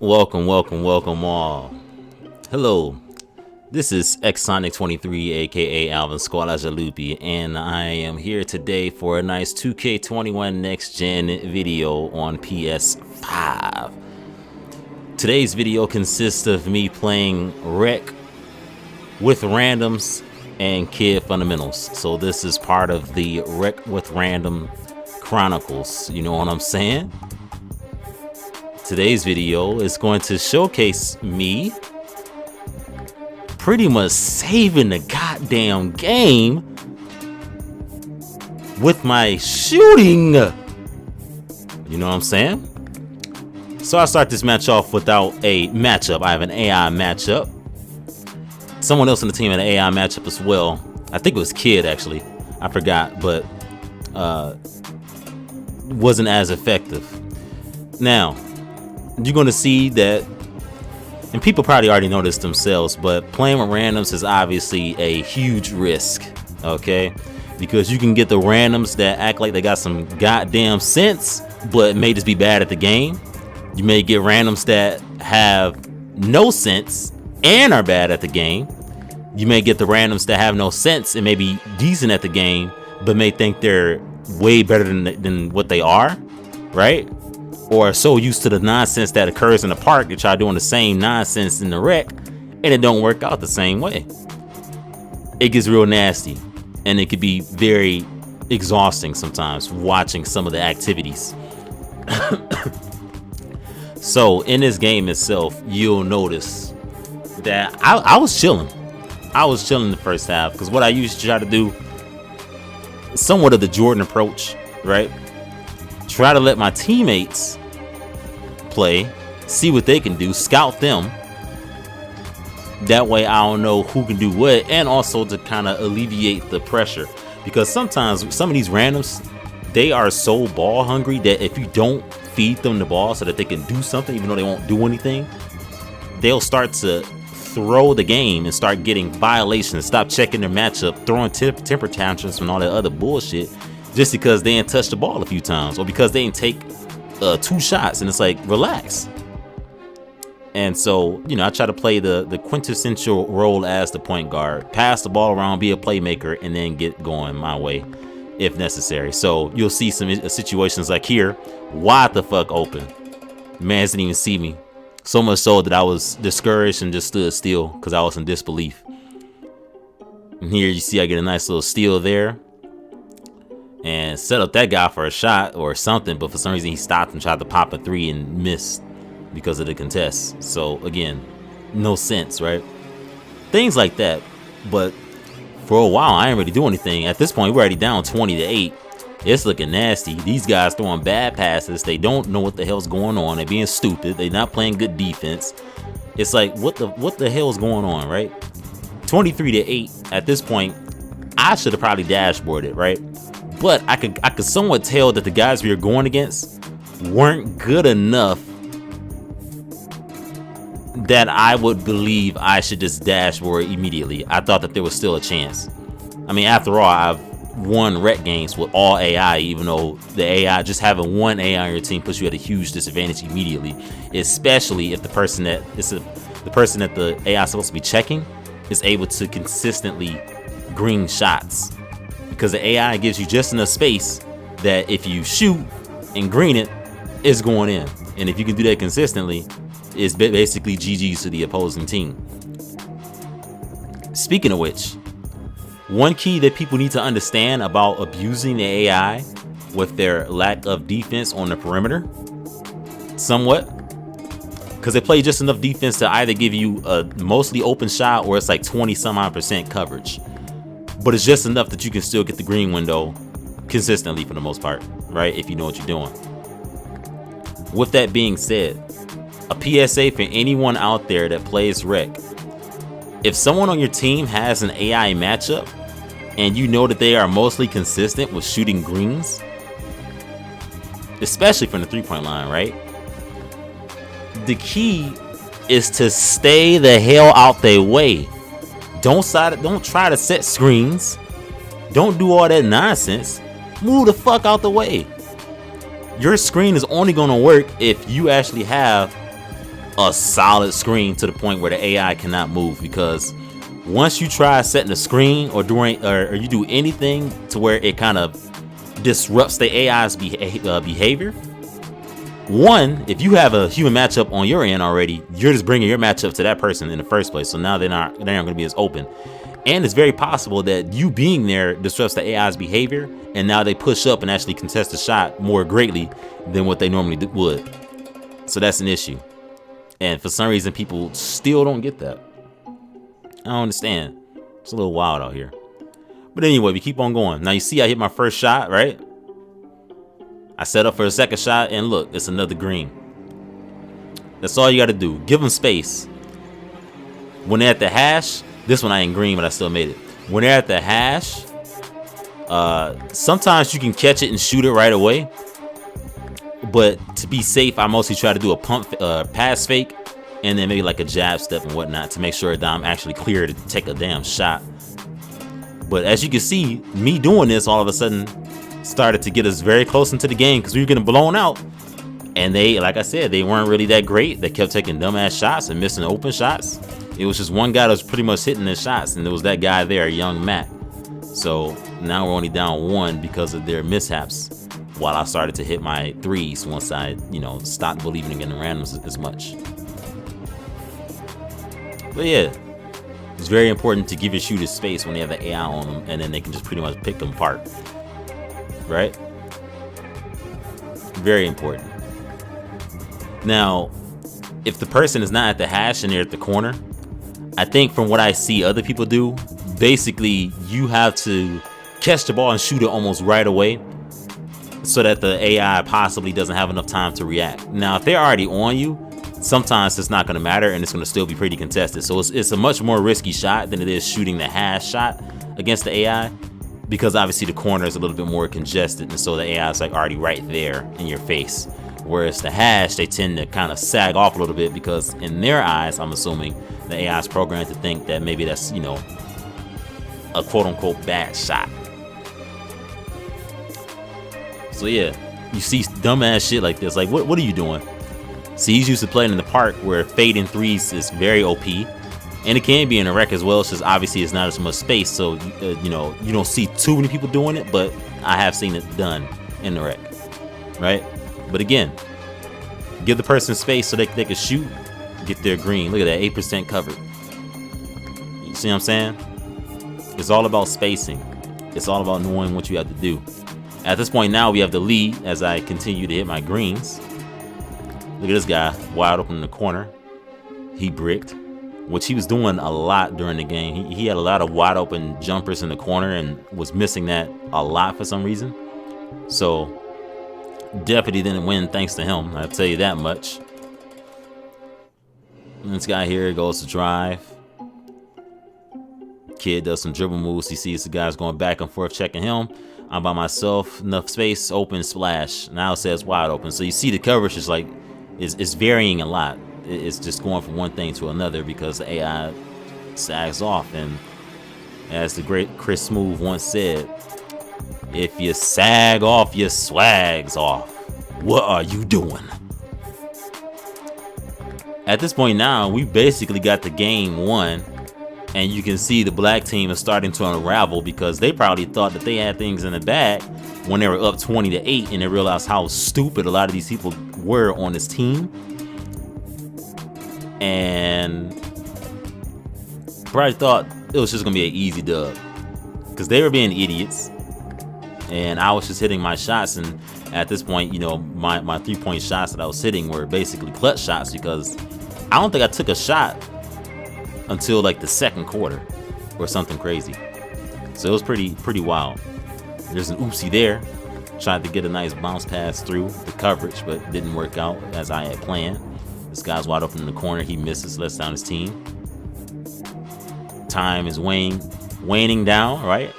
Welcome all. Hello, this is Xsonic23, aka AlvinSquacialupi, and I am here today for a nice 2K21 NEXTGEN video on PS5. Today's video consists of me playing Rec with randoms and kid fundamentals. So this is part of the Rec with Random Chronicles, you know what I'm saying? Today's video is going to showcase me pretty much saving the goddamn game with my shooting. You know what I'm saying? So I start this match off without a matchup. I have an AI matchup. Someone else on the team had an AI matchup as well. I think it was Kid actually. I forgot, but wasn't as effective. Now, you're going to see that, and people probably already know this themselves, but playing with randoms is obviously a huge risk, okay? Because you can get the randoms that act like they got some goddamn sense, but may just be bad at the game. You may get randoms that have no sense and are bad at the game. You may get the randoms that have no sense and may be decent at the game, but may think they're way better than what they are, right? Or are so used to the nonsense that occurs in the park that y'all doing the same nonsense in the rec, and it don't work out the same way. It gets real nasty, and it could be very exhausting sometimes watching some of the activities. So in this game itself, you'll notice that I was chilling. I was chilling the first half, because what I used to try to do, somewhat of the Jordan approach, right? Try to let my teammates play, see what they can do, scout them. That way I don't know who can do what, and also to kind of alleviate the pressure, because sometimes some of these randoms, they are so ball hungry that if you don't feed them the ball so that they can do something, even though they won't do anything, they'll start to throw the game and start getting violations, stop checking their matchup, throwing temper tantrums and all that other bullshit, just because they ain't touched the ball a few times, or because they ain't take 2 shots, and it's like, relax. And so, you know, I try to play the quintessential role as the point guard, pass the ball around, be a playmaker, and then get going my way if necessary. So you'll see some situations like here, wide the fuck open, man didn't even see me, so much so that I was discouraged and just stood still because I was in disbelief. And here you see I get a nice little steal there and set up that guy for a shot or something, but for some reason he stopped and tried to pop a 3 and missed because of the contest. So again, no sense, right? Things like that. But for a while I ain't really do anything. At this point we're already down 20-8. It's looking nasty. These guys throwing bad passes. They don't know what the hell's going on. They're being stupid. They're not playing good defense. It's like, what the hell's going on, right? 23-8 at this point. I should have probably dashboarded, right? But I could somewhat tell that the guys we were going against weren't good enough that I would believe I should just dashboard immediately. I thought that there was still a chance. I mean, after all, I've won rec games with all AI, even though the AI, just having one AI on your team puts you at a huge disadvantage immediately, especially if the person that the AI is supposed to be checking is able to consistently green shots. Because the AI gives you just enough space that if you shoot and green it, it's going in. And if you can do that consistently, it's basically GG's to the opposing team. Speaking of which, one key that people need to understand about abusing the AI with their lack of defense on the perimeter, somewhat, because they play just enough defense to either give you a mostly open shot or it's like 20-some-odd% coverage. But it's just enough that you can still get the green window consistently for the most part, right? If you know what you're doing. With that being said, a PSA for anyone out there that plays rec. If someone on your team has an AI matchup and you know that they are mostly consistent with shooting greens, especially from the 3-point line, right? The key is to stay the hell out their way. Don't try to set screens. Don't do all that nonsense. Move the fuck out the way. Your screen is only going to work if you actually have a solid screen to the point where the AI cannot move, because once you try setting a screen or you do anything to where it kind of disrupts the AI's behavior, one, if you have a human matchup on your end already, you're just bringing your matchup to that person in the first place. So now they aren't going to be as open. And it's very possible that you being there disrupts the AI's behavior, and now they push up and actually contest the shot more greatly than what they normally would. So that's an issue. And for some reason, people still don't get that. I don't understand. It's a little wild out here. But anyway, we keep on going. Now you see I hit my first shot, right? I set up for a second shot, and look, it's another green. That's all you got to do. Give them space. When they're at the hash, this one I ain't green, but I still made it. When they're at the hash, sometimes you can catch it and shoot it right away. But to be safe, I mostly try to do a pass fake, and then maybe like a jab step and whatnot to make sure that I'm actually clear to take a damn shot. But as you can see, me doing this all of a sudden started to get us very close into the game, because we were getting blown out. And they, like I said, they weren't really that great. They kept taking dumbass shots and missing open shots. It was just one guy that was pretty much hitting the shots, and there was that guy there, young Matt. So now we're only down one because of their mishaps, while I started to hit my threes once I, stopped believing in the randoms as much. But yeah, it's very important to give your shooters space when they have the AI on them, and then they can just pretty much pick them apart. Right? Very important. Now, if the person is not at the hash and they're at the corner, I think from what I see other people do, basically you have to catch the ball and shoot it almost right away, so that the AI possibly doesn't have enough time to react. Now, if they're already on you, sometimes it's not going to matter, and it's going to still be pretty contested. So it's a much more risky shot than it is shooting the hash shot against the AI, because obviously the corner is a little bit more congested, and so the AI is like already right there in your face. Whereas the hash, they tend to kind of sag off a little bit, because in their eyes, I'm assuming, the AI is programmed to think that maybe that's, a quote-unquote bad shot. So yeah, you see dumbass shit like this. Like, what are you doing? See, he's used to playing in the park where fading threes is very OP. And it can be in a rec as well. It's just obviously it's not as much space. So, you don't see too many people doing it. But I have seen it done in the rec. Right? But again, give the person space so they can shoot, get their green. Look at that, 8% covered. You see what I'm saying? It's all about spacing. It's all about knowing what you have to do. At this point now, we have the lead as I continue to hit my greens. Look at this guy, wide open in the corner. He bricked, which he was doing a lot during the game. He had a lot of wide open jumpers in the corner and was missing that a lot for some reason. So definitely didn't win thanks to him, I'll tell you that much. And this guy here goes to drive. Kid does some dribble moves. He sees the guys going back and forth checking him. I'm by myself, enough space, open, splash. Now it says wide open. So you see the coverage is like, is varying a lot. It's just going from one thing to another because the AI sags off. And as the great Chris Smooth once said, if you sag off, your swag's off. What are you doing? At this point now, we basically got the game won. And you can see the black team is starting to unravel because they probably thought that they had things in the bag when they were up 20-8, and they realized how stupid a lot of these people were on this team. And probably thought it was just gonna be an easy dub because they were being idiots, and I was just hitting my shots. And at this point, my 3-point shots that I was hitting were basically clutch shots because I don't think I took a shot until like the second quarter or something crazy. So it was pretty wild. There's an oopsie there. Tried to get a nice bounce pass through the coverage, but didn't work out as I had planned. This guy's wide open in the corner. He misses, lets down his team. Time is waning down, right?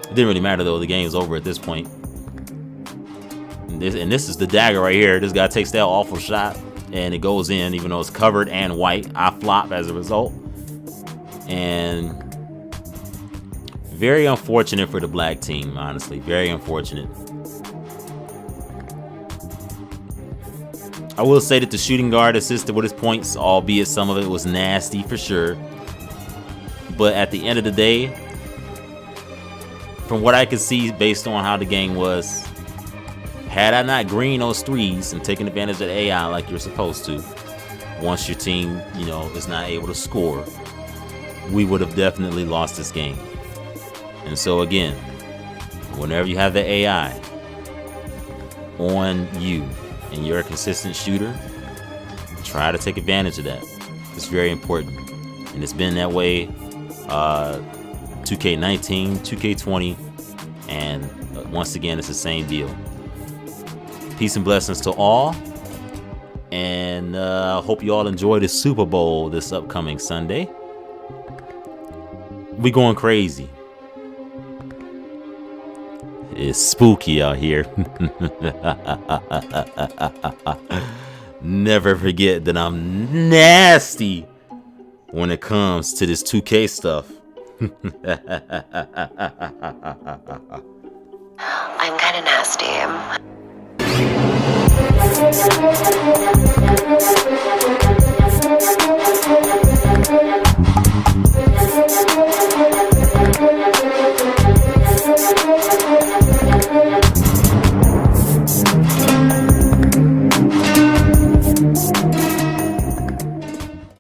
It didn't really matter though. The game's over at this point. And this is the dagger right here. This guy takes that awful shot, and it goes in, even though it's covered and white. I flop as a result. And very unfortunate for the black team, honestly. Very unfortunate. I will say that the shooting guard assisted with his points, albeit some of it was nasty for sure. But at the end of the day, from what I could see based on how the game was, had I not greened those threes and taken advantage of AI like you're supposed to, once your team, is not able to score, we would have definitely lost this game. And so again, whenever you have the AI on you and you're a consistent shooter, try to take advantage of that. It's very important. And it's been that way 2K19, 2K20, and once again, it's the same deal. Peace and blessings to all. And hope you all enjoy the Super Bowl this upcoming Sunday. We going crazy. It's spooky out here. Never forget that I'm nasty when it comes to this 2K stuff. I'm kind of nasty.